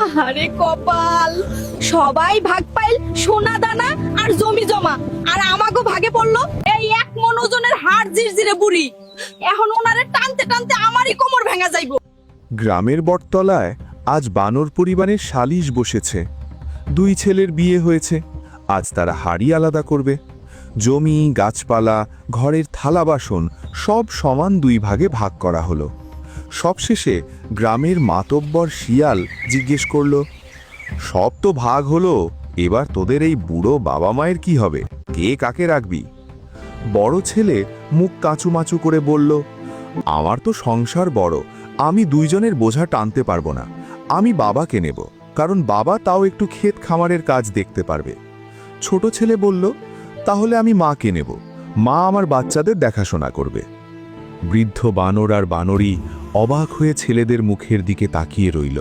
আহারে কপাল, সবাই ভাগ পাইল সোনা দানা আর জমি জমা, আর আমাগো ভাগে পড়লো এই 1 মণ ওজনের হাড় জিরজিরে বুড়ি। এখন ওনারে টানতে টানতে আমারই কোমর ভেঙা যাইবো। গ্রামের বটতলায় আজ বানর পরিবারের সালিশ বসেছে। 2 ছেলের বিয়ে হয়েছে, আজ তারা হাড়ি আলাদা করবে। জমি, গাছপালা, ঘরের থালা বাসন সব সমান 2 ভাগে ভাগ করা হলো। সবশেষে গ্রামের মাতব্বর শিয়াল জিজ্ঞেস করল, সব তো ভাগ হলো, এবার তোদের এই বুড়ো বাবা মায়ের কি হবে? কে কাকে রাখবি? বড় ছেলে মুখ কাঁচুমাচু করে বলল, আমার তো সংসার বড়, আমি 2 জনের বোঝা টানতে পারবো না। আমি বাবাকে নেব, কারণ বাবা তাও একটু ক্ষেত খামারের কাজ দেখতে পারবে। ছোট ছেলে বলল, তাহলে আমি মাকে নেব, মা আমার বাচ্চাদের দেখাশোনা করবে। বৃদ্ধ বানর আর বানরী অবাক হয়ে ছেলেদের মুখের দিকে তাকিয়ে রইল।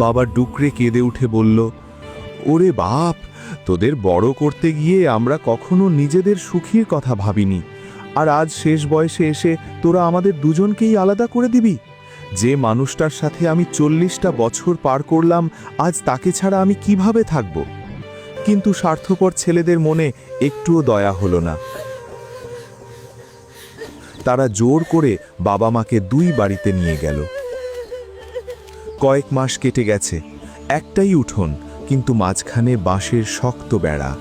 বাবা ডুকরে কেঁদে উঠে বলল, ওরে বাপ, তোদের বড় করতে গিয়ে আমরা কখনো নিজেদের সুখীর কথা ভাবিনি, আর আজ শেষ বয়সে এসে তোরা আমাদের 2 জনকেই আলাদা করে দিবি? যে মানুষটার সাথে আমি 40টা বছর পার করলাম, আজ তাকে ছাড়া আমি কিভাবে থাকব? কিন্তু স্বার্থপর ছেলেদের মনে একটুও দয়া হলো না। তারা জোর করে বাবা মাকে 2 বাড়িতে নিয়ে গেল। কয়েক মাস কেটে গেছে, একটাই উঠোন, কিন্তু মাঝখানে বাঁশের শক্ত বেড়া।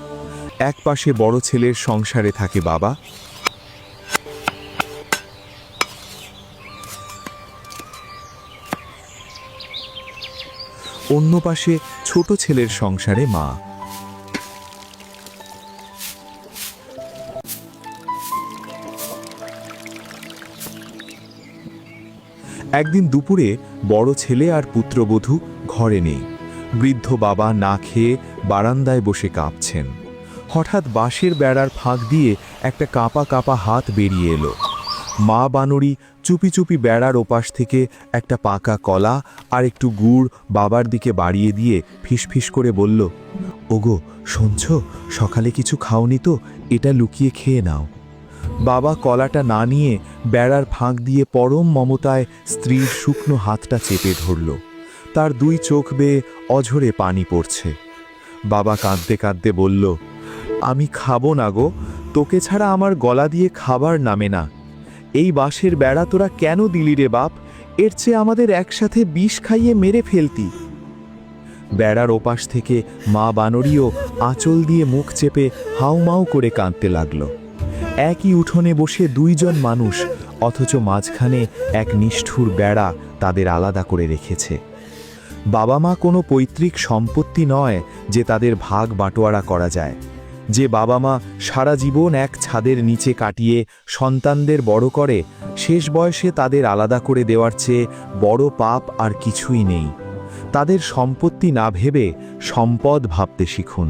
এক পাশে বড় ছেলের সংসারে থাকে বাবা, অন্য পাশে ছোট ছেলের সংসারে মা। একদিন দুপুরে বড় ছেলে আর পুত্রবধূ ঘরে নেই। বৃদ্ধ বাবা না খেয়ে বারান্দায় বসে কাঁপছেন। হঠাৎ বাঁশের বেড়ার ফাঁক দিয়ে একটা কাঁপা কাঁপা হাত বেরিয়ে এলো। মা বানরী চুপি চুপি বেড়ার ওপাশ থেকে একটা পাকা কলা আর একটু গুড় বাবার দিকে বাড়িয়ে দিয়ে ফিসফিস করে বলল, ওগো শুনছ, সকালে কিছু খাওনি তো, এটা লুকিয়ে খেয়ে নাও। বাবা কলাটা না নিয়ে বেড়ার ফাঁক দিয়ে পরম মমতায় স্ত্রীর শুকনো হাতটা চেপে ধরল। তার 2 চোখ বেয়ে অঝরে পানি পড়ছে। বাবা কাঁদতে কাঁদতে বলল, আমি খাবো না গো, তোকে ছাড়া আমার গলা দিয়ে খাবার নামে না। এই বাঁশের বেড়া তোরা কেন দিলি রে বাপ? এর চেয়ে আমাদের একসাথে বিষ খাইয়ে মেরে ফেলতি। বেড়ার ওপাশ থেকে মা বানরীও আঁচল দিয়ে মুখ চেপে হাউমাউ করে কাঁদতে লাগল। একই উঠোনে বসে 2 জন মানুষ, অথচ মাঝখানে এক নিষ্ঠুর বেড়া তাদের আলাদা করে রেখেছে। বাবা মা কোনো পৈতৃক সম্পত্তি নয় যে তাদের ভাগ বাটোয়ারা করা যায়। যে বাবা মা সারা জীবন এক ছাদের নিচে কাটিয়ে সন্তানদের বড় করে, শেষ বয়সে তাদের আলাদা করে দেওয়ার চেয়ে বড় পাপ আর কিছুই নেই। তাদের সম্পত্তি না ভেবে সম্পদ ভাবতে শিখুন।